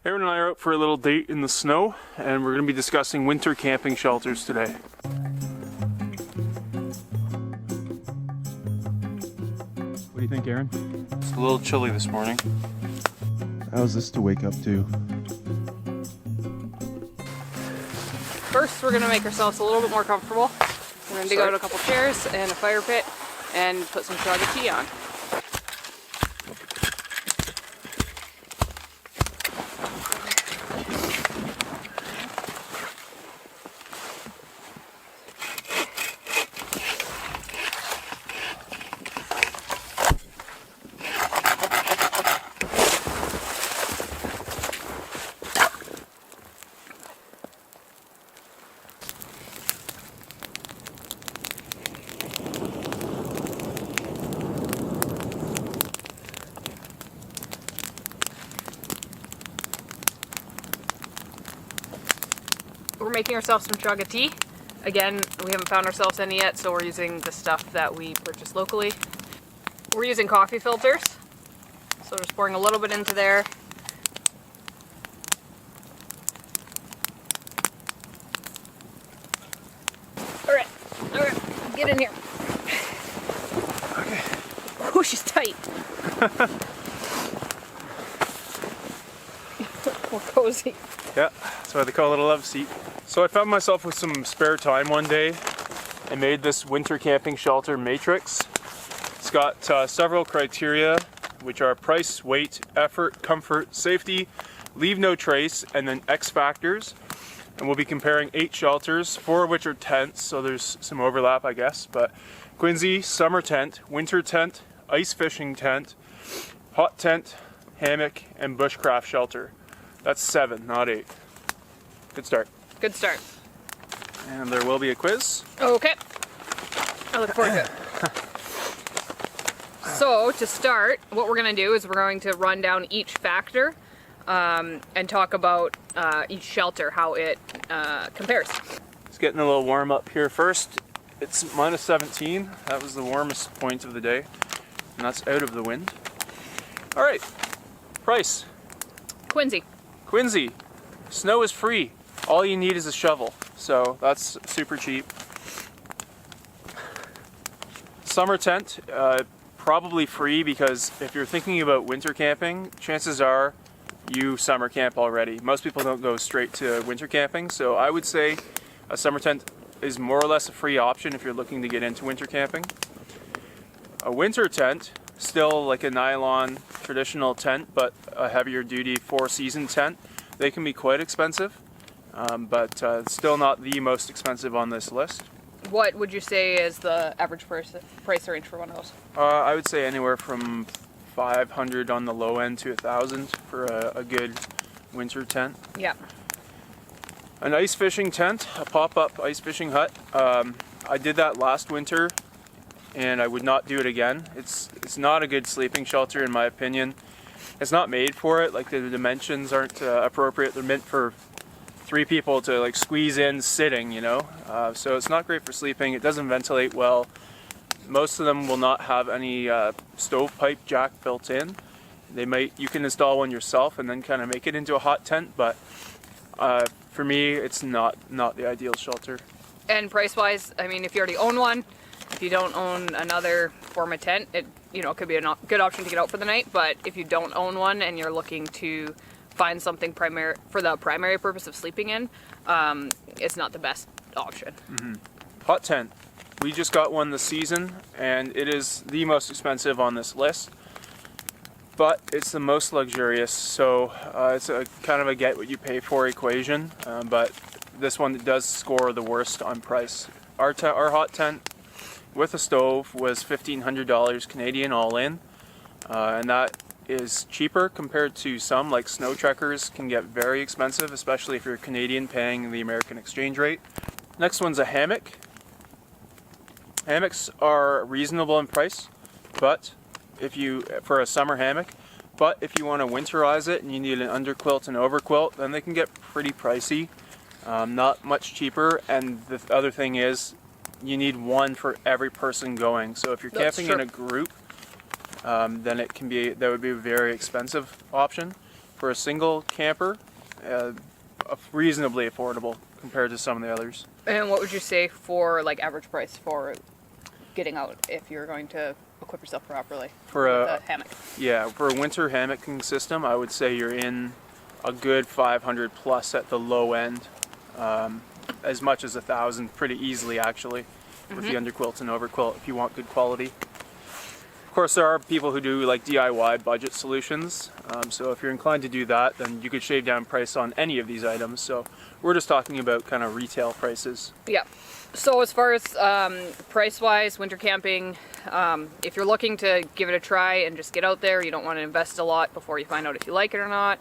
Erin and I are out for a little date in the snow, and we're going to be discussing winter camping shelters today. What do you think, Erin? It's a little chilly this morning. How's this to wake up to? First, we're going to make ourselves a little bit more comfortable. We're going to dig out a couple chairs and a fire pit and put some chaga tea on. We're making ourselves some chaga tea. Again, we haven't found ourselves any yet, so we're using the stuff that we purchase locally. We're using coffee filters, so just pouring a little bit into there. Alright, get in here. Okay. Oh, she's tight. We're cozy. Yeah, that's why they call it a Loveseat. So I found myself with some spare time one day and made this winter camping shelter matrix. It's got several criteria, which are price, weight, effort, comfort, safety, leave no trace, and then X factors. And we'll be comparing 8 shelters, 4 of which are tents, so there's some overlap, I guess. But quinzee, summer tent, winter tent, ice fishing tent, hot tent, hammock, and bushcraft shelter. That's 7, not 8. Good start. Good start. And there will be a quiz. Okay. I look forward to it. So, to start, what we're going to do is we're going to run down each factor and talk about each shelter, how it compares. It's getting a little warm up here first. It's minus 17. That was the warmest point of the day. And that's out of the wind. All right. Price. Quinzee. Quinzee. Snow is free. All you need is a shovel. So that's super cheap. Summer tent. Probably free, because if you're thinking about winter camping, chances are you summer camp already. Most people don't go straight to winter camping, so I would say a summer tent is more or less a free option if you're looking to get into winter camping. A winter tent, still like a nylon traditional tent, but a heavier duty 4-season tent. They can be quite expensive, but still not the most expensive on this list. What would you say is the average price range for one of those? I would say anywhere from $500 on the low end to $1,000 for a good winter tent. Yeah. An ice fishing tent, a pop-up ice fishing hut. I did that last winter, and I would not do it again. It's not a good sleeping shelter in my opinion. It's not made for it. Like, the dimensions aren't appropriate. They're meant for 3 people to like squeeze in sitting, you know. So it's not great for sleeping. It doesn't ventilate well. Most of them will not have any stovepipe jack built in. You can install one yourself and then kind of make it into a hot tent, but for me, it's not the ideal shelter. And price-wise, I mean, if you already own one, if you don't own another form of tent, it could be a good option to get out for the night. But if you don't own one and you're looking to find something for the primary purpose of sleeping in, it's not the best option. Mm-hmm. Hot tent. We just got one this season, and it is the most expensive on this list, but it's the most luxurious, so it's a kind of a get what you pay for equation, but this one does score the worst on price. Our hot tent with a stove was $1,500 Canadian all in, and that is cheaper compared to some, like snow trekkers can get very expensive, especially if you're Canadian paying the American exchange rate. Next one's a hammock. Hammocks are reasonable in price, but for a summer hammock, but if you want to winterize it and you need an underquilt and overquilt, then they can get pretty pricey. Not much cheaper, and the other thing is you need one for every person going. So if you're camping in a group, then that would be a very expensive option. for a single camper, reasonably affordable compared to some of the others. And what would you say for like average price for getting out if you're going to equip yourself properly For with a a hammock? Yeah, for a winter hammocking system, I would say you're in a good 500 plus at the low end, as much as 1,000 pretty easily actually, with the underquilt and overquilt if you want good quality. Of course, there are people who do like DIY budget solutions, so if you're inclined to do that, then you could shave down price on any of these items. So we're just talking about kind of retail prices. Yeah. So as far as price-wise, winter camping, if you're looking to give it a try and just get out there, you don't want to invest a lot before you find out if you like it or not.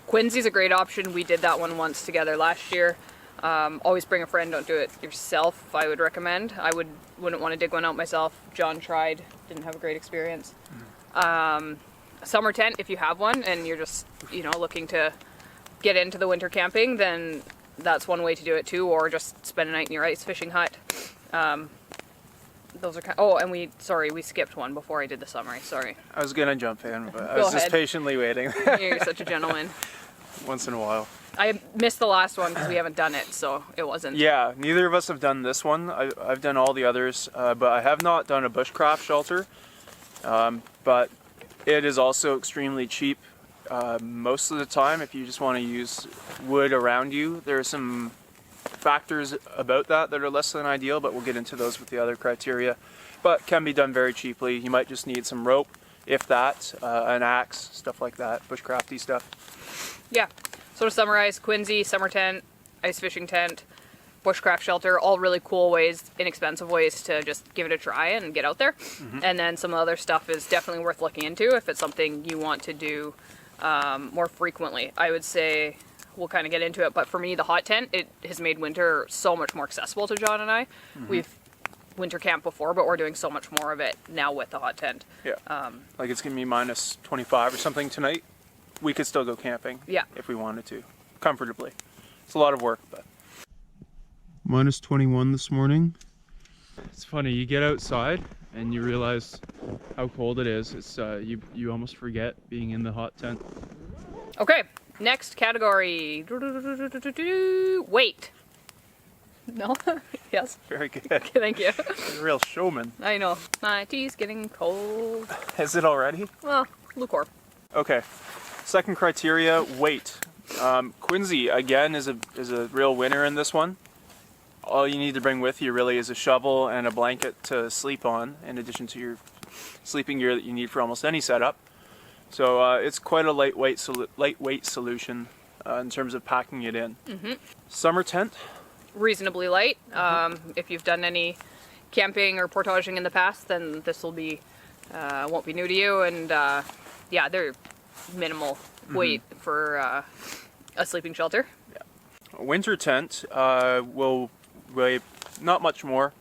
Quinzee's a great option. We did that one once together last year. Always bring a friend, don't do it yourself, I would recommend. I wouldn't want to dig one out myself. John tried, didn't have a great experience. Summer tent, if you have one and you're just, looking to get into the winter camping, then that's one way to do it too, or just spend a night in your ice fishing hut. Those are and we skipped one before I did the summary, sorry. I was gonna jump in, but I Go was just ahead. patiently waiting. You're such a gentleman. Once in a while. I missed the last one because we haven't done it, so it wasn't. Yeah, neither of us have done this one. I've done all the others, but I have not done a bushcraft shelter. But it is also extremely cheap most of the time if you just want to use wood around you. There are some factors about that are less than ideal, but we'll get into those with the other criteria. But can be done very cheaply. You might just need some rope, if that, an axe, stuff like that, bushcrafty stuff. Yeah. So to summarize, quinzee, summer tent, ice fishing tent, bushcraft shelter, all really cool ways, inexpensive ways to just give it a try and get out there. And then some other stuff is definitely worth looking into if it's something you want to do more frequently. I would say, we'll kind of get into it, but for me, the hot tent, it has made winter so much more accessible to John and I. We've winter camped before, but we're doing so much more of it now with the hot tent. Yeah. Like it's gonna be minus 25 or something tonight. We could still go camping. Yeah. If we wanted to, comfortably. It's a lot of work, but. Minus 21 this morning. It's funny, you get outside and you realize how cold it is. It's you almost forget being in the hot tent. Okay, next category. Weight. No? Yes. Very good. Thank you. You're a real showman. I know. My tea's getting cold. Is it already? Well, lukewarm. Okay. Second criteria, weight. Quinzee, again, is a real winner in this one. All you need to bring with you really is a shovel and a blanket to sleep on, in addition to your sleeping gear that you need for almost any setup. So it's quite a lightweight solution in terms of packing it in. Summer tent. Reasonably light. If you've done any camping or portaging in the past, then this will be won't be new to you. And yeah, they're minimal weight for a sleeping shelter. A winter tent will weigh not much more,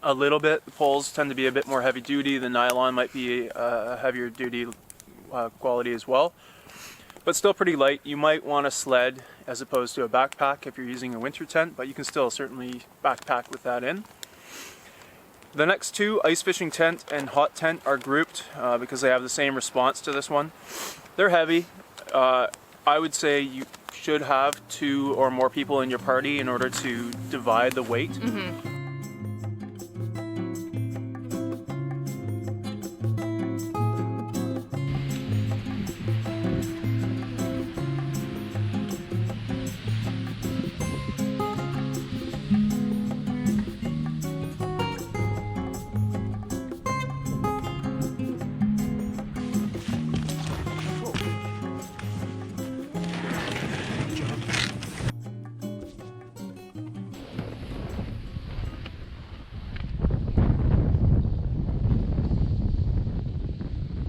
a little bit. The poles tend to be a bit more heavy duty. The nylon might be a heavier duty quality as well, but still pretty light. You might want a sled as opposed to a backpack if you're using a winter tent, but you can still certainly backpack with that in. The next two, ice fishing tent and hot tent, are grouped because they have the same response to this one. They're heavy. I would say you should have 2 or more people in your party in order to divide the weight.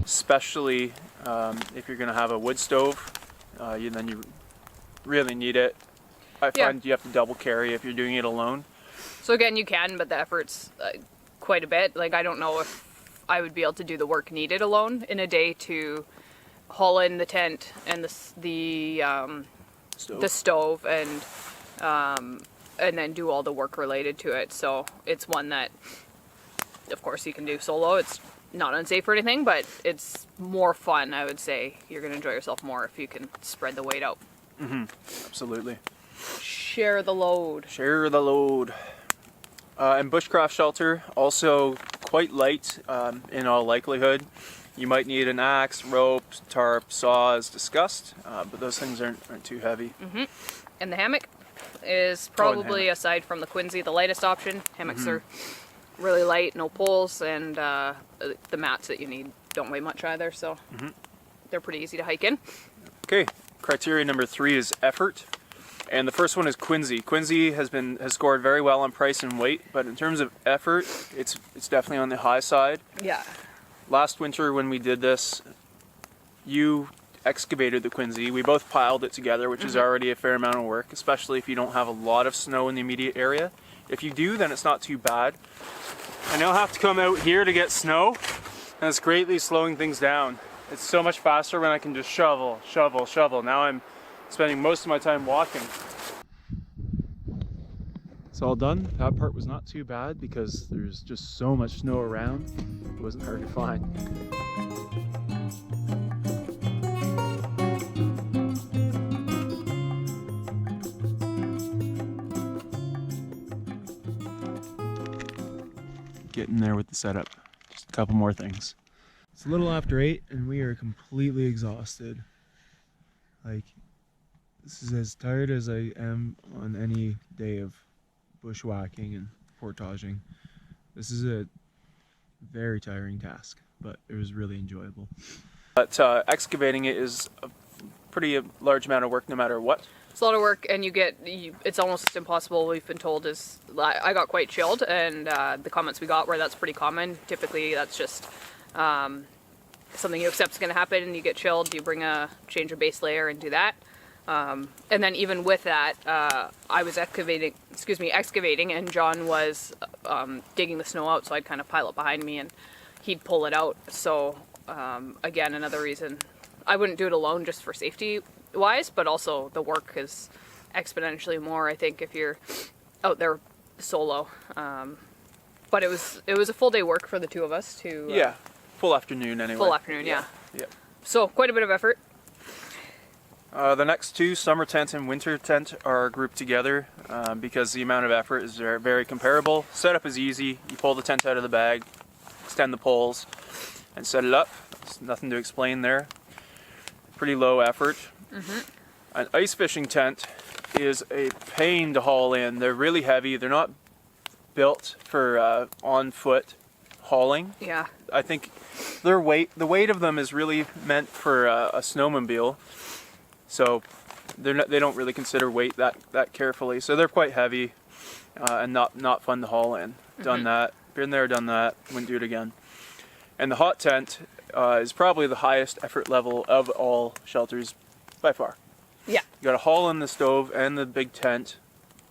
Especially if you're going to have a wood stove, then you really need it. I find you have to double carry if you're doing it alone. So again, you can, but the effort's quite a bit. Like, I don't know if I would be able to do the work needed alone in a day to haul in the tent and the stove and then do all the work related to it. So it's one that, of course, you can do solo. It's not unsafe or anything, but it's more fun, I would say. You're going to enjoy yourself more if you can spread the weight out. Absolutely. Share the load. Share the load. And bushcraft shelter, also quite light in all likelihood. You might need an axe, rope, tarp, saw as discussed, but those things aren't too heavy. And the hammock is probably, aside from the quinzee, the lightest option. Hammocks are really light, no poles, and the mats that you need don't weigh much either, so they're pretty easy to hike in. Okay, criteria number 3 is effort. And the first one is quinzee. Quinzee has scored very well on price and weight, but in terms of effort, it's definitely on the high side. Yeah. Last winter when we did this, you excavated the quinzee. We both piled it together, which is already a fair amount of work, especially if you don't have a lot of snow in the immediate area. If you do, then it's not too bad. I now have to come out here to get snow, and it's greatly slowing things down. It's so much faster when I can just shovel, shovel, shovel. Now I'm spending most of my time walking. It's all done. That part was not too bad because there's just so much snow around. It wasn't hard to find. Getting there with the setup. Just a couple more things. It's a little after 8 and we are completely exhausted. Like, this is as tired as I am on any day of bushwhacking and portaging. This is a very tiring task, but it was really enjoyable. But excavating it is a pretty large amount of work no matter what. It's a lot of work, and it's almost impossible, we've been told. I got quite chilled, and the comments we got were that's pretty common. Typically that's just something you accept is going to happen, and you get chilled, you bring a change of base layer and do that. And then even with that, I was excavating, and John was digging the snow out, so I'd kind of pile it behind me and he'd pull it out. So again, another reason I wouldn't do it alone just for safety wise, but also the work is exponentially more, I think, if you're out there solo. But it was a full day work for the two of us to Yeah, full afternoon anyway. full afternoon, yeah. Yeah. So quite a bit of effort. The next two, summer tent and winter tent, are grouped together because the amount of effort is very, very comparable. Setup is easy. You pull the tent out of the bag, extend the poles, and set it up. There's nothing to explain there. Pretty low effort. An ice fishing tent is a pain to haul in. They're really heavy. They're not built for on-foot hauling. Yeah. I think the weight of them is really meant for a snowmobile. So they don't really consider weight that carefully. So they're quite heavy and not fun to haul in. Done that. Been there, done that. Wouldn't do it again. And the hot tent is probably the highest effort level of all shelters by far. Yeah. You got to haul in the stove and the big tent.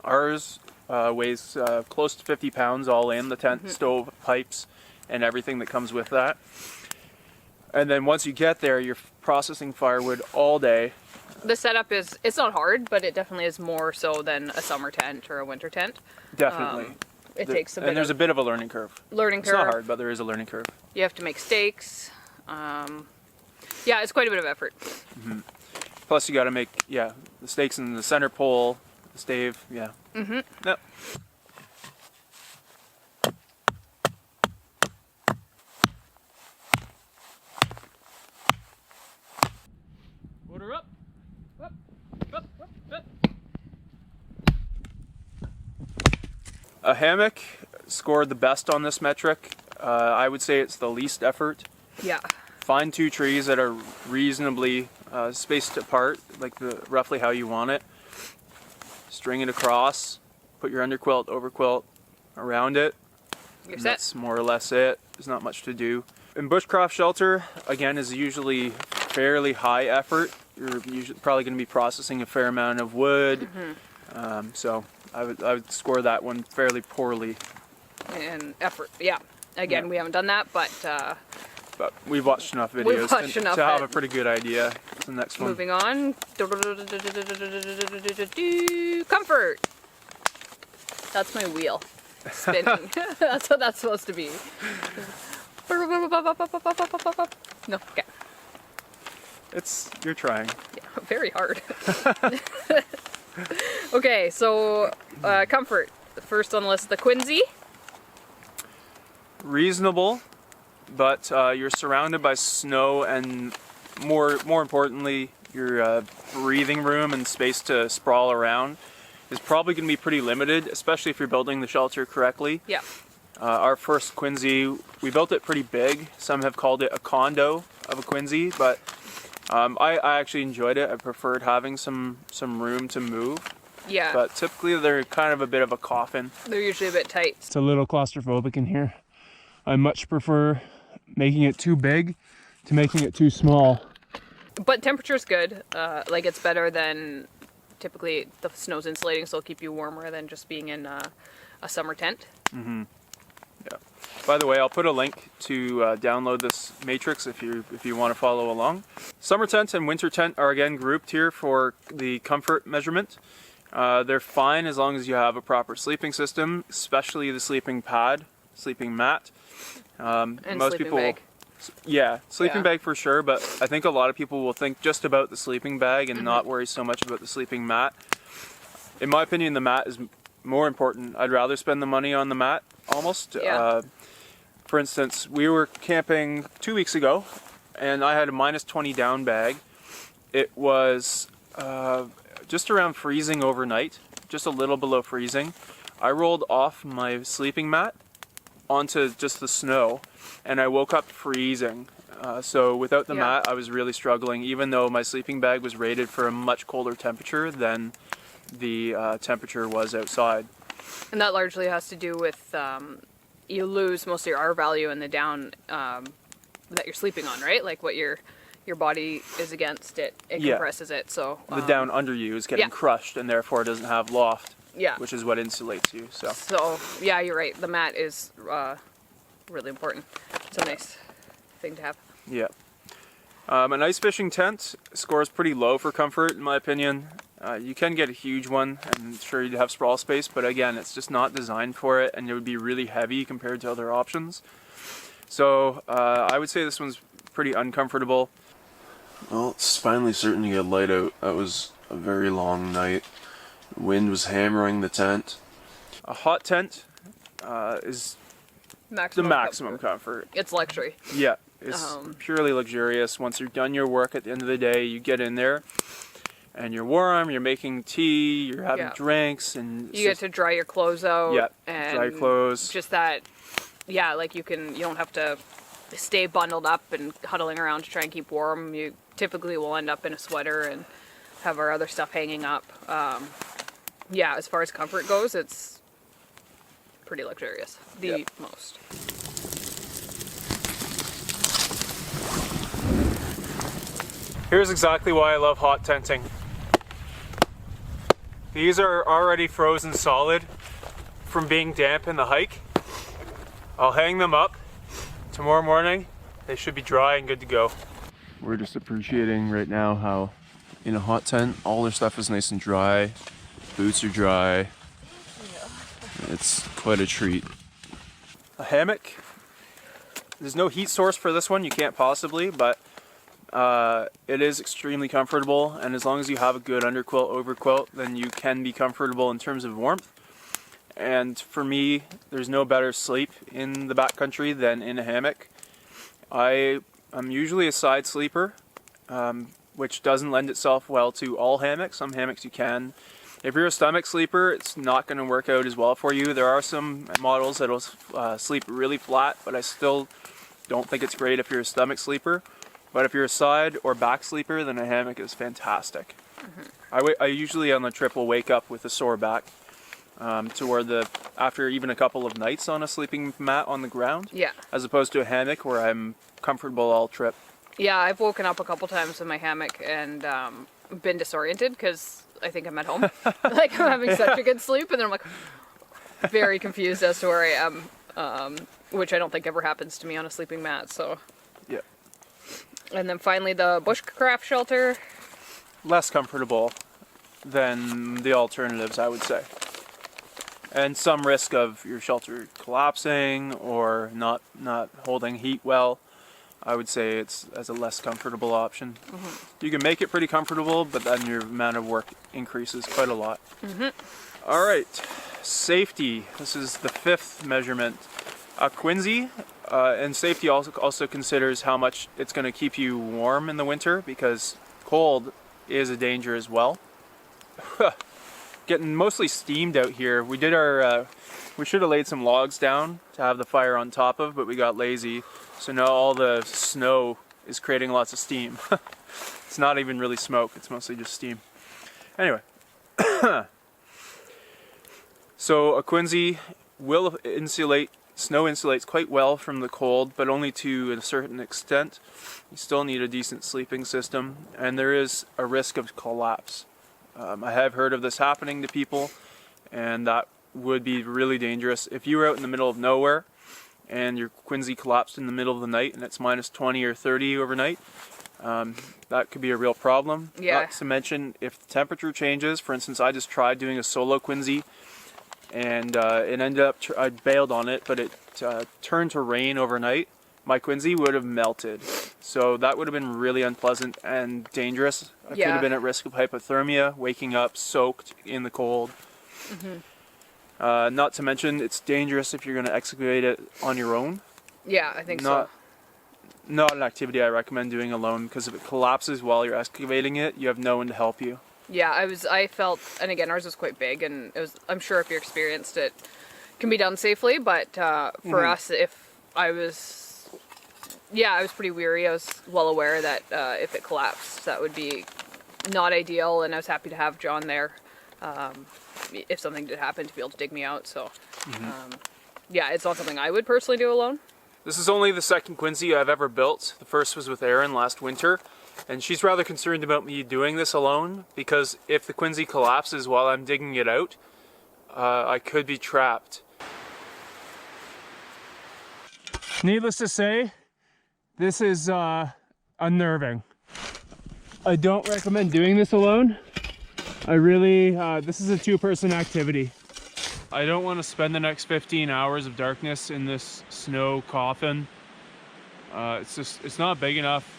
Ours weighs close to 50 pounds all in, the tent, stove, pipes, and everything that comes with that. And then once you get there, you're processing firewood all day. The setup it's not hard, but it definitely is more so than a summer tent or a winter tent. Definitely. It takes a bit and there's a bit of a learning curve. Learning curve. It's not hard, but there is a learning curve. You have to make stakes. Yeah, it's quite a bit of effort. Plus you got to make, the stakes in the center pole, the stave, yeah. Yep. Order up. Up, up, up, up. A hammock scored the best on this metric. I would say it's the least effort. Yeah. Find two trees that are reasonably spaced apart, like roughly how you want it. String it across, put your underquilt, overquilt around it. You're set. That's more or less it. There's not much to do. In bushcraft shelter, again, is usually fairly high effort. You're usually probably going to be processing a fair amount of wood. So I would score that one fairly poorly. And effort, yeah. Again, we haven't done that, but we've watched enough videos to have a pretty good idea. What's the next one? Moving on. Comfort. That's my wheel spinning. That's what that's supposed to be. No, okay. You're trying. Yeah, very hard. Okay, so comfort. First on the list, the quinzee. Reasonable, but you're surrounded by snow, and more importantly, your breathing room and space to sprawl around is probably going to be pretty limited, especially if you're building the shelter correctly. Yeah. Our first quinzee, we built it pretty big. Some have called it a condo of a quinzee, but I actually enjoyed it. I preferred having some room to move. Yeah. But typically they're kind of a bit of a coffin. They're usually a bit tight. It's a little claustrophobic in here. I much prefer making it too big to making it too small. But temperature's good. Like it's better than typically the snow's insulating, so it'll keep you warmer than just being in a summer tent. Mm-hmm. Yeah. By the way, I'll put a link to download this matrix if you want to follow along. Summer tent and winter tent are again grouped here for the comfort measurement. They're fine as long as you have a proper sleeping system, especially the sleeping pad, sleeping mat. And most sleeping people, bag. Yeah, sleeping Yeah. bag for sure, but I think a lot of people will think just about the sleeping bag and not worry so much about the sleeping mat. In my opinion, the mat is more important. I'd rather spend the money on the mat, almost. Yeah. For instance, we were camping 2 weeks ago, and I had a -20 down bag. It was just around freezing overnight, just a little below freezing. I rolled off my sleeping mat onto just the snow, and I woke up freezing. So without the mat, I was really struggling, even though my sleeping bag was rated for a much colder temperature than the temperature was outside. And that largely has to do with you lose most of your R value in the down that you're sleeping on, right? Like what your body is against it Yeah. compresses it. So The down under you is getting yeah. crushed, and therefore it doesn't have loft, yeah. which is what insulates you. So yeah, you're right. The mat is really important. It's a nice thing to have. Yeah. An ice fishing tent scores pretty low for comfort, in my opinion. You can get a huge one, and sure you'd have sprawl space, but again, it's just not designed for it, and it would be really heavy compared to other options. So I would say this one's pretty uncomfortable. Well, it's finally starting to get light out. That was a very long night. The wind was hammering the tent. A hot tent is the maximum comfort. It's luxury. Yeah, it's purely luxurious. Once you're done your work at the end of the day, you get in there and you're warm, you're making tea, you're having Yeah. drinks, and You get to dry your clothes out. Yeah, and dry clothes. Just that, yeah, like you don't have to stay bundled up and huddling around to try and keep warm. You typically will end up in a sweater and have our other stuff hanging up. Yeah, as far as comfort goes, it's pretty luxurious. The most. Here's exactly why I love hot tenting. These are already frozen solid from being damp in the hike. I'll hang them up. Tomorrow morning, they should be dry and good to go. We're just appreciating right now how in a hot tent, all their stuff is nice and dry. Boots are dry. It's quite a treat. A hammock. There's no heat source for this one, you can't possibly, but it is extremely comfortable, and as long as you have a good underquilt, overquilt, then you can be comfortable in terms of warmth. And for me, there's no better sleep in the backcountry than in a hammock. I'm usually a side sleeper, which doesn't lend itself well to all hammocks. Some hammocks you can. If you're a stomach sleeper, it's not going to work out as well for you. There are some models that'll sleep really flat, but I still don't think it's great if you're a stomach sleeper. But if you're a side or back sleeper, then a hammock is fantastic. Mm-hmm. I usually on the trip will wake up with a sore back to where after even a couple of nights on a sleeping mat on the ground, Yeah. as opposed to a hammock where I'm comfortable all trip. Yeah, I've woken up a couple times in my hammock and been disoriented because I think I'm at home. Like I'm having such a good sleep, and then I'm like very confused as to where I am, which I don't think ever happens to me on a sleeping mat. So. Yeah. And then finally the bushcraft shelter. Less comfortable than the alternatives, I would say. and some risk of your shelter collapsing or not holding heat well. I would say it's as a less comfortable option. You can make it pretty comfortable, but then your amount of work increases quite a lot. All right, safety. This is the 5th measurement. Quinzee, and safety also considers how much it's going to keep you warm in the winter, because cold is a danger as well. Getting mostly steamed out here. We did our, we should have laid some logs down to have the fire on top of, but we got lazy. So now all the snow is creating lots of steam. It's not even really smoke, it's mostly just steam. Anyway. So a quinzee will insulate, snow insulates quite well from the cold, but only to a certain extent. You still need a decent sleeping system, and there is a risk of collapse. I have heard of this happening to people, and that would be really dangerous. If you were out in the middle of nowhere and your quinzee collapsed in the middle of the night and it's minus 20 or 30 overnight, that could be a real problem. Yeah. Not to mention, if the temperature changes, for instance, I just tried doing a solo quinzee, and it ended up, I bailed on it, but it turned to rain overnight. My quinzee would have melted. So that would have been really unpleasant and dangerous. I could have been at risk of hypothermia, waking up soaked in the cold. Not to mention, it's dangerous if you're going to excavate it on your own. Yeah, I think so. Not an activity I recommend doing alone, because if it collapses while you're excavating it, you have no one to help you. Yeah, I felt, and again, ours was quite big, and it was, I'm sure if you're experienced, it can be done safely, but for us, I was pretty weary. I was well aware that if it collapsed, that would be not ideal, and I was happy to have John there if something did happen, to be able to dig me out. So, yeah, it's not something I would personally do alone. This is only the 2nd quinzee I've ever built. The first was with Erin last winter, and she's rather concerned about me doing this alone, because if the quinzee collapses while I'm digging it out, I could be trapped. Needless to say, this is unnerving. I don't recommend doing this alone. I really, this is a 2-person activity. I don't want to spend the next 15 hours of darkness in this snow coffin. It's not big enough.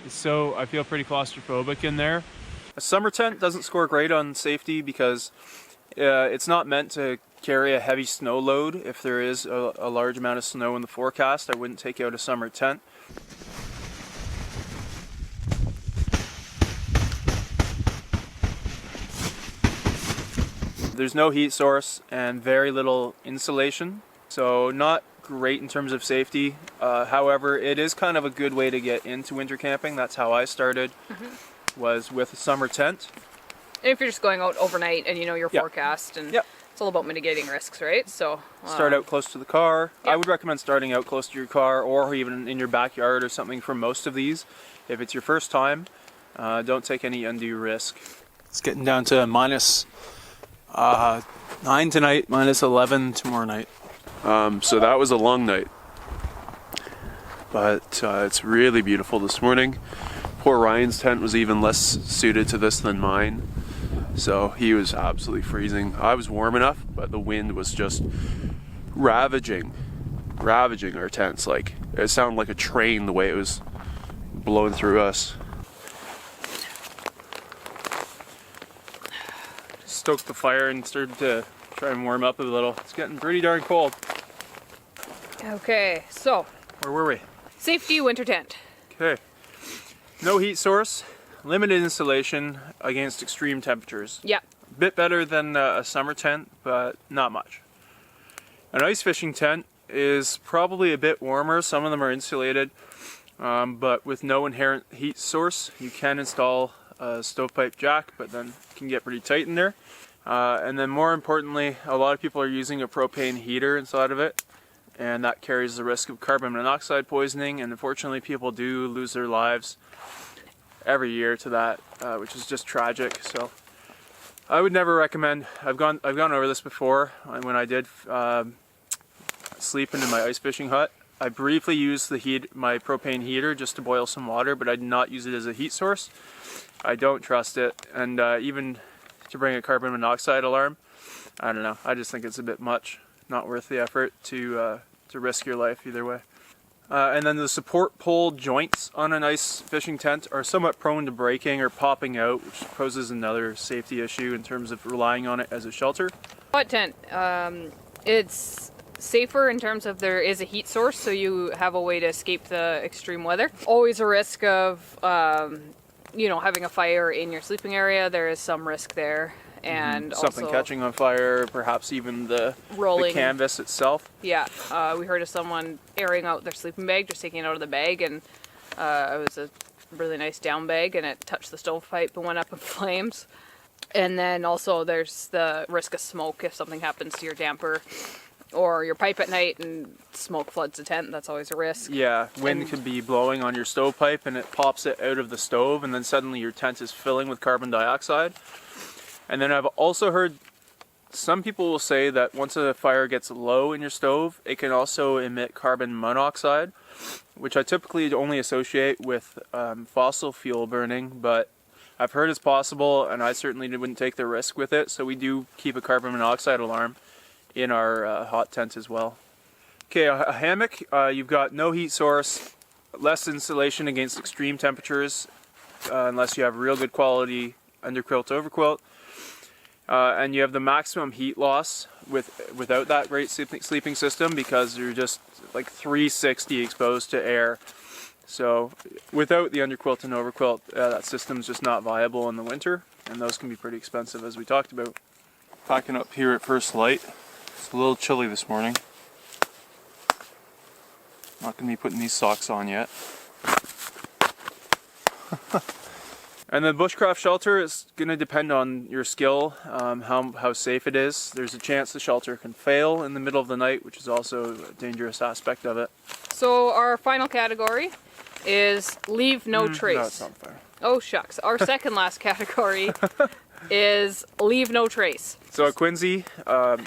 So I feel pretty claustrophobic in there. A summer tent doesn't score great on safety because it's not meant to carry a heavy snow load. If there is a large amount of snow in the forecast, I wouldn't take out a summer tent. There's no heat source and very little insulation, so not great in terms of safety. However, it is kind of a good way to get into winter camping. That's how I started, was with a summer tent. And if you're just going out overnight and you know your forecast, and it's all about mitigating risks, right? So start out close to the car. I would recommend starting out close to your car, or even in your backyard or something for most of these. If it's your first time, don't take any undue risk. It's getting down to minus 9 tonight, minus 11 tomorrow night. So that was a long night, but it's really beautiful this morning. Poor Ryan's tent was even less suited to this than mine, so he was absolutely freezing. I was warm enough, but the wind was just ravaging our tents. Like, it sounded like a train the way it was blowing through us. Stoked the fire and started to try and warm up a little. It's getting pretty darn cold. Okay, so Where were we? safety winter tent. Okay. No heat source, limited insulation against extreme temperatures. Yeah. A bit better than a summer tent, but not much. An ice fishing tent is probably a bit warmer. Some of them are insulated, but with no inherent heat source. You can install a stovepipe jack, but then it can get pretty tight in there. And then more importantly, a lot of people are using a propane heater inside of it, and that carries the risk of carbon monoxide poisoning, and unfortunately people do lose their lives every year to that, which is just tragic. So I would never recommend. I've gone over this before when I did sleeping in my ice fishing hut. I briefly used my propane heater just to boil some water, but I did not use it as a heat source. I don't trust it, and even to bring a carbon monoxide alarm. I don't know. I just think it's a bit much. Not worth the effort to risk your life either way. And then the support pole joints on an ice fishing tent are somewhat prone to breaking or popping out, which poses another safety issue in terms of relying on it as a shelter. Hot tent, it's safer in terms of there is a heat source, so you have a way to escape the extreme weather. Always a risk of, having a fire in your sleeping area. There is some risk there. And Something also catching on fire, perhaps even the rolling canvas itself. Yeah, we heard of someone airing out their sleeping bag, just taking it out of the bag, and it was a really nice down bag, and it touched the stovepipe and went up in flames. And then also there's the risk of smoke if something happens to your damper or your pipe at night and smoke floods the tent. That's always a risk. Yeah, wind could be blowing on your stovepipe and it pops it out of the stove, and then suddenly your tent is filling with carbon dioxide. And then I've also heard some people will say that once a fire gets low in your stove, it can also emit carbon monoxide, which I typically only associate with fossil fuel burning, but I've heard it's possible, and I certainly wouldn't take the risk with it, so we do keep a carbon monoxide alarm in our hot tent as well. Okay, a hammock, you've got no heat source, less insulation against extreme temperatures, unless you have real good quality underquilt overquilt. And you have the maximum heat loss without that great sleeping system, because you're just like 360 exposed to air. So without the underquilt and overquilt, that system's just not viable in the winter, and those can be pretty expensive, as we talked about. Packing up here at first light. It's a little chilly this morning. Not going to be putting these socks on yet. And the bushcraft shelter is going to depend on your skill, how safe it is. There's a chance the shelter can fail in the middle of the night, which is also a dangerous aspect of it. So our final category is leave no trace. No, it's not fair. Oh shucks. Our second last category is leave no trace. So a quinzee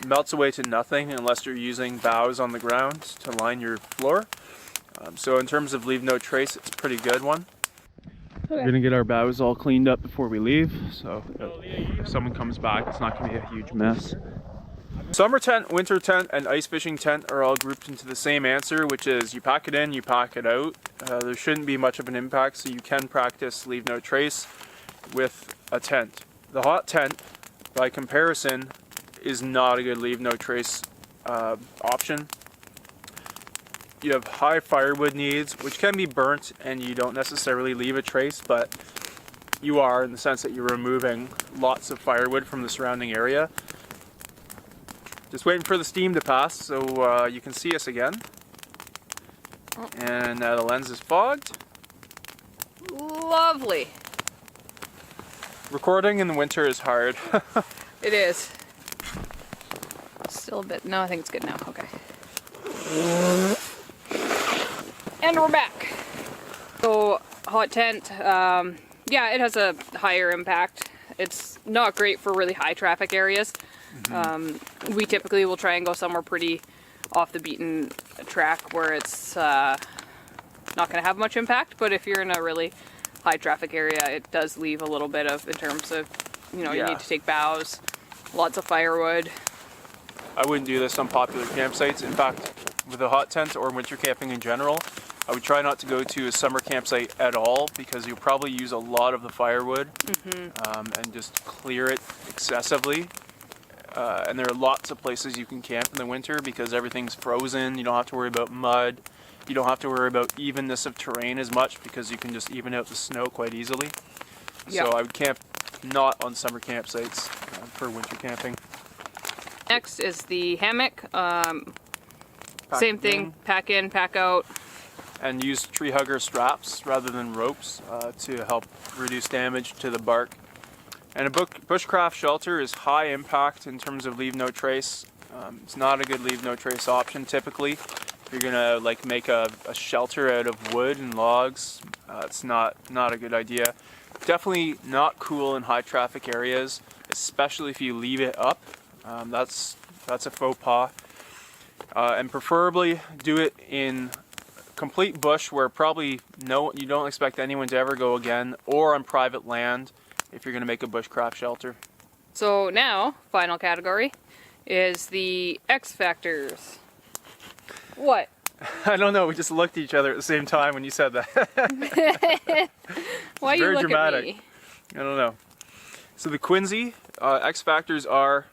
melts away to nothing unless you're using boughs on the ground to line your floor. So in terms of leave no trace, it's a pretty good one. Okay. We're gonna get our boughs all cleaned up before we leave, so if someone comes back, it's not gonna be a huge mess. Summer tent, winter tent, and ice fishing tent are all grouped into the same answer, which is you pack it in, you pack it out. There shouldn't be much of an impact, so you can practice leave no trace with a tent. The hot tent, by comparison, is not a good leave no trace option. You have high firewood needs, which can be burnt, and you don't necessarily leave a trace, but you are, in the sense that you're removing lots of firewood from the surrounding area. Just waiting for the steam to pass so you can see us again. And now the lens is fogged. Lovely. Recording in the winter is hard. It is. Still a bit. No, I think it's good now. Okay. And we're back. So, hot tent, yeah, it has a higher impact. It's not great for really high traffic areas. We typically will try and go somewhere pretty off the beaten track where it's not going to have much impact, but if you're in a really high traffic area, it does leave a little bit of, in terms of, you need to take boughs, lots of firewood. I wouldn't do this on popular campsites. In fact, with a hot tent or winter camping in general, I would try not to go to a summer campsite at all, because you'll probably use a lot of the firewood and just clear it excessively. And there are lots of places you can camp in the winter because everything's frozen. You don't have to worry about mud. You don't have to worry about evenness of terrain as much, because you can just even out the snow quite easily. Yeah. So I would camp not on summer campsites for winter camping. Next is the hammock. Same thing, pack in, pack out. And use tree hugger straps rather than ropes to help reduce damage to the bark. And a bushcraft shelter is high impact in terms of leave no trace. It's not a good leave no trace option typically. If you're gonna make a shelter out of wood and logs, it's not a good idea. Definitely not cool in high traffic areas, especially if you leave it up. That's a faux pas. And preferably do it in complete bush where probably you don't expect anyone to ever go again, or on private land if you're going to make a bushcraft shelter. So now, final category is the X factors. What? I don't know. We just looked at each other at the same time when you said that. Why you very look dramatic. at me? I don't know. So the quinzee X factors are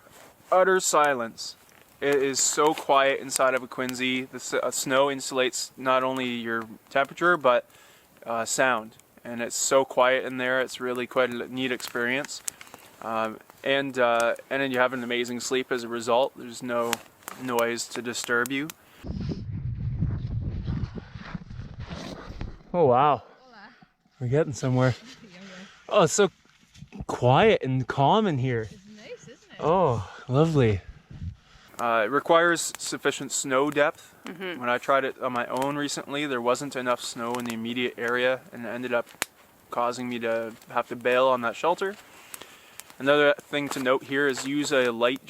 utter silence. It is so quiet inside of a quinzee. The snow insulates not only your temperature but sound, and it's so quiet in there. It's really quite a neat experience, and then you have an amazing sleep as a result. There's no noise to disturb you. Oh wow, we're getting somewhere. Oh, it's so quiet and calm in here. It's nice, isn't it? Oh, lovely. It requires sufficient snow depth. When I tried it on my own recently, there wasn't enough snow in the immediate area, and it ended up causing me to have to bail on that shelter. Another thing to note here is use a light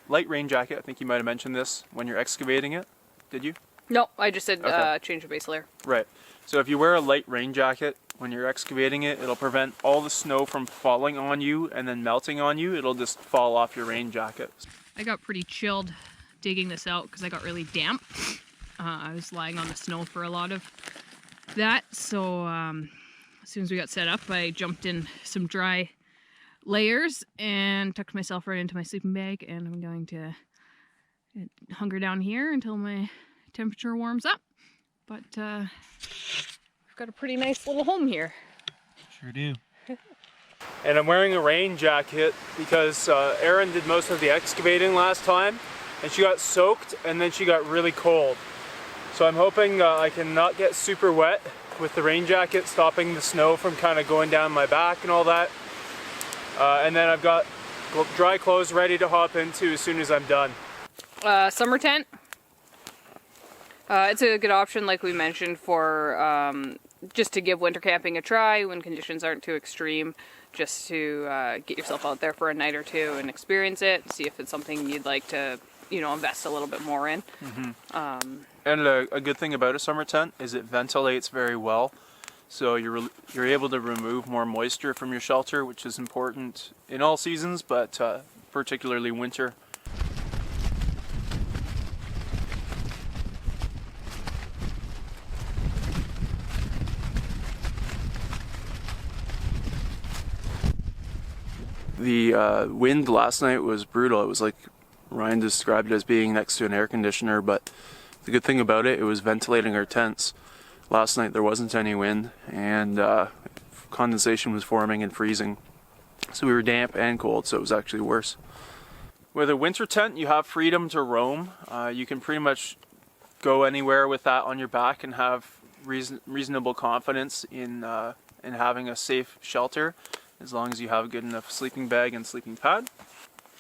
rain jacket. I think you might have mentioned this when you're excavating it. Did you? No, I just said Okay. change the base layer. Right. So if you wear a light rain jacket when you're excavating it, it'll prevent all the snow from falling on you and then melting on you. It'll just fall off your rain jacket. I got pretty chilled digging this out because I got really damp. I was lying on the snow for a lot of that. So as soon as we got set up, I jumped in some dry layers and tucked myself right into my sleeping bag. And I'm going to hunker down here until my temperature warms up. But we've got a pretty nice little home here. Sure do. And I'm wearing a rain jacket because Erin did most of the excavating last time, and she got soaked and then she got really cold. So I'm hoping I can not get super wet with the rain jacket, stopping the snow from kind of going down my back and all that. And then I've got dry clothes ready to hop into as soon as I'm done. Summer tent. It's a good option, like we mentioned, for just to give winter camping a try when conditions aren't too extreme, just to get yourself out there for a night or two and experience it, see if it's something you'd like to, invest a little bit more in. And a good thing about a summer tent is it ventilates very well, so you're able to remove more moisture from your shelter, which is important in all seasons, but particularly winter. The wind last night was brutal. It was like Ryan described it as being next to an air conditioner, but the good thing about it was ventilating our tents. Last night there wasn't any wind, and condensation was forming and freezing. So we were damp and cold, so it was actually worse. With a winter tent, you have freedom to roam. You can pretty much go anywhere with that on your back and have reasonable confidence in having a safe shelter, as long as you have a good enough sleeping bag and sleeping pad.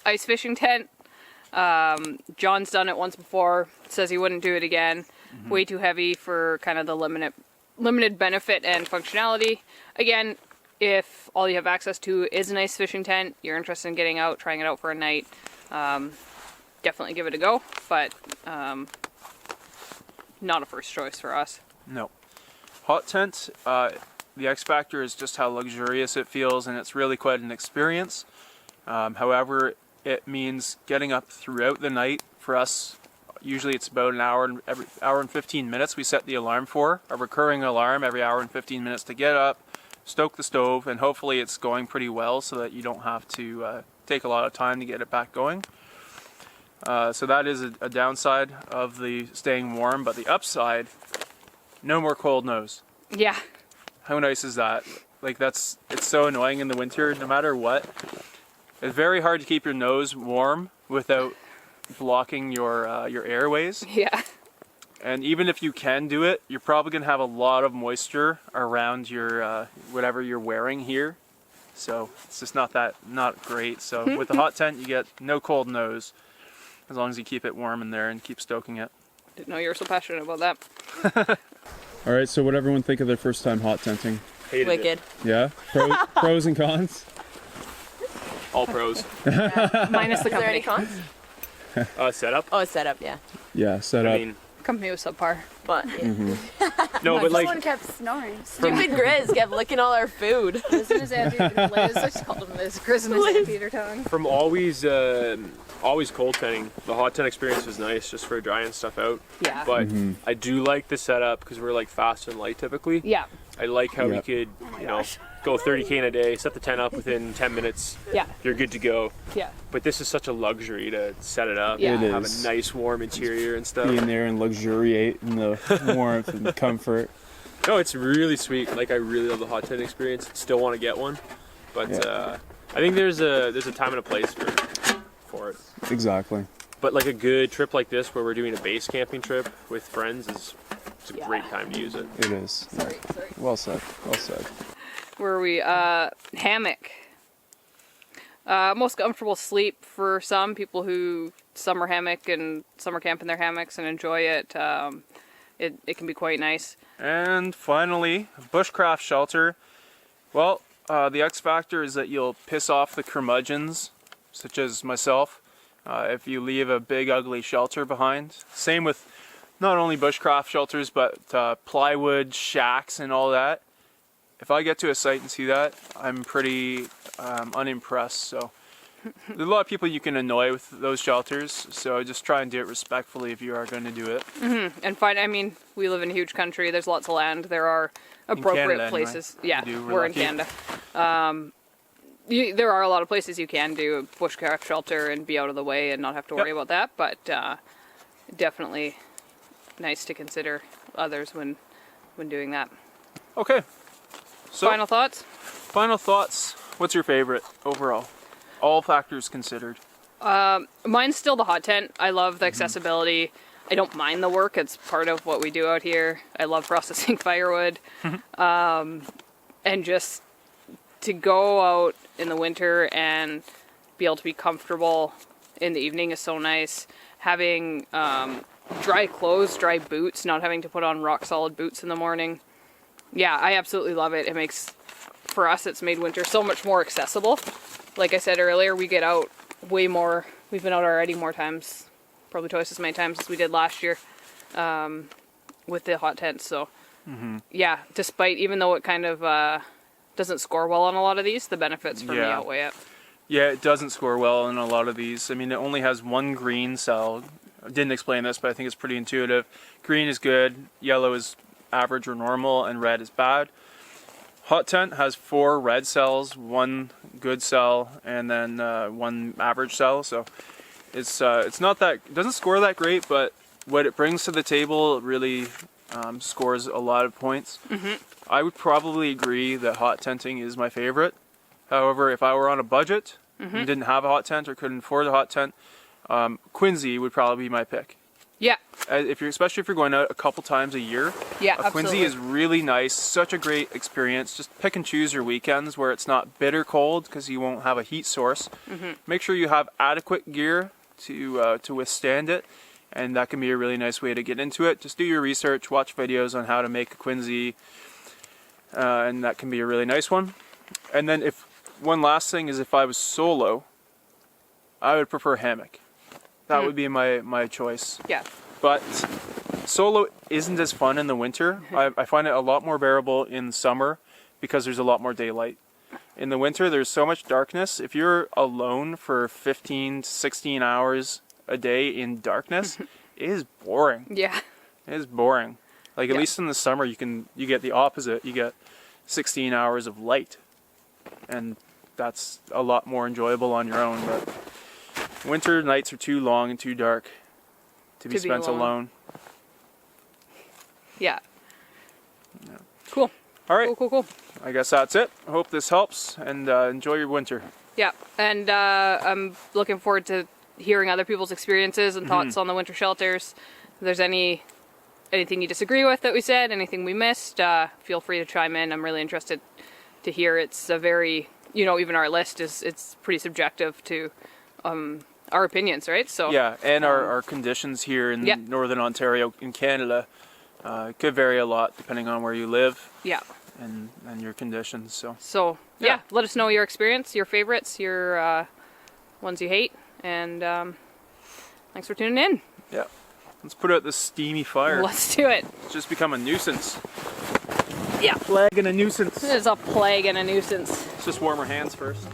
Ice fishing tent. John's done it once before, says he wouldn't do it again. Way too heavy for kind of the limited benefit and functionality. Again, if all you have access to is an ice fishing tent, you're interested in getting out, trying it out for a night, definitely give it a go, but not a first choice for us. No. Hot tent, the X factor is just how luxurious it feels, and it's really quite an experience. However, it means getting up throughout the night. For us, usually it's about an hour and every hour and 15 minutes we set the alarm for, a recurring alarm every hour and 15 minutes to get up, stoke the stove, and hopefully it's going pretty well so that you don't have to take a lot of time to get it back going. So that is a downside of the staying warm, but the upside, no more cold nose. Yeah. How nice is that? Like it's so annoying in the winter, no matter what. It's very hard to keep your nose warm without blocking your airways. Yeah. And even if you can do it, you're probably gonna have a lot of moisture around your whatever you're wearing here. So it's just not great. So with the hot tent, you get no cold nose, as long as you keep it warm in there and keep stoking it. Didn't know you were so passionate about that. All right, so what everyone think of their first time hot tenting? Hated Wicked. It. Yeah? Pros and cons? All pros. Minus the Is there any company. cons? Setup. Oh, it's set up, yeah. Yeah, set up. I mean, company was subpar. But No, but like Someone kept snoring. stupid Grizz kept licking all our food. Liz and his anteater, Liz, I just called him Liz. Chris and his anteater tongue. from always cold tenting, the hot tent experience was nice just for drying stuff out. Yeah. But I do like the setup because we're like fast and light typically. Yeah. I like how we Yep. could, go 30K in a day, set the tent up within 10 minutes. Yeah. You're good to go. Yeah. But this is such a luxury to set it up. Yeah. It Have is. a nice warm interior and stuff. Be in there and luxuriate in the warmth and comfort. No, it's really sweet. Like I really love the hot tent experience. Still want to get one, but Yeah. I think there's a time and a place for it. Exactly. But like a good trip like this, where we're doing a base camping trip with friends, it's a Yeah. great time to use it. It is. Sorry. Well said. Well said. Where are we? Hammock. Most comfortable sleep for some people who summer hammock and summer camp in their hammocks and enjoy it. It can be quite nice. And finally, bushcraft shelter. Well, the X factor is that you'll piss off the curmudgeons, such as myself, if you leave a big ugly shelter behind. Same with not only bushcraft shelters, but plywood shacks and all that. If I get to a site and see that, I'm pretty unimpressed. So there's a lot of people you can annoy with those shelters. So just try and do it respectfully if you are going to do it. And I mean, we live in a huge country. There's lots of land. There are appropriate Canada, anyway. places. Yeah, We do, we're we're in lucky. Canada. There are a lot of places you can do a bushcraft shelter and be out of the way and not have to worry about that. But definitely nice to consider others when doing that. Okay. So Final thoughts? final thoughts. What's your favorite overall? All factors considered. Mine's still the hot tent. I love the accessibility. I don't mind the work. It's part of what we do out here. I love processing firewood. And just to go out in the winter and be able to be comfortable in the evening is so nice. Having dry clothes, dry boots, not having to put on rock solid boots in the morning. Yeah, I absolutely love it. It makes, for us, it's made winter so much more accessible. Like I said earlier, we get out way more. We've been out already more times, probably twice as many times as we did last year with the hot tents. So, yeah, despite, even though it kind of doesn't score well on a lot of these, the benefits for me Yeah. outweigh it. Yeah, it doesn't score well in a lot of these. I mean, it only has one green cell. I didn't explain this, but I think it's pretty intuitive. Green is good, yellow is average or normal, and red is bad. Hot tent has 4 red cells, 1 good cell, and then 1 average cell. So it's not that, it doesn't score that great, but what it brings to the table really scores a lot of points. I would probably agree that hot tenting is my favorite. However, if I were on a budget and didn't have a hot tent or couldn't afford a hot tent, quinzee would probably be my pick. Yeah, Especially if you're going out a couple times a year. yeah, A absolutely. quinzee is really nice, such a great experience. Just pick and choose your weekends where it's not bitter cold because you won't have a heat source. Make sure you have adequate gear to withstand it, and that can be a really nice way to get into it. Just do your research, watch videos on how to make a quinzee, and that can be a really nice one. And then one last thing is if I was solo, I would prefer hammock. That would be my choice. Yeah. But solo isn't as fun in the winter. I find it a lot more bearable in summer because there's a lot more daylight. In the winter, there's so much darkness. If you're alone for 15 to 16 hours a day in darkness, it is boring. Yeah. It is boring. Like at Yeah. least in the summer, you get the opposite. You get 16 hours of light, and that's a lot more enjoyable on your own. But winter nights are too long and too dark to be spent alone. Yeah. Cool. All right, Cool. I guess that's it. I hope this helps, and enjoy your winter. Yeah, and I'm looking forward to hearing other people's experiences and thoughts on the winter shelters. If there's anything you disagree with that we said, anything we missed, feel free to chime in. I'm really interested to hear. It's a very, even our list it's pretty subjective to our opinions, right? So Yeah, and our conditions here in Yeah. Northern Ontario in Canada could vary a lot depending on where you live yeah. and your conditions. So So yeah, let us know your experience, your favorites, your ones you hate, and thanks for tuning in. yeah. Let's put out this steamy fire. Let's do it. It's just become a nuisance. Yeah. Plague and a nuisance. It is a plague and a nuisance. Let's just warm our hands first.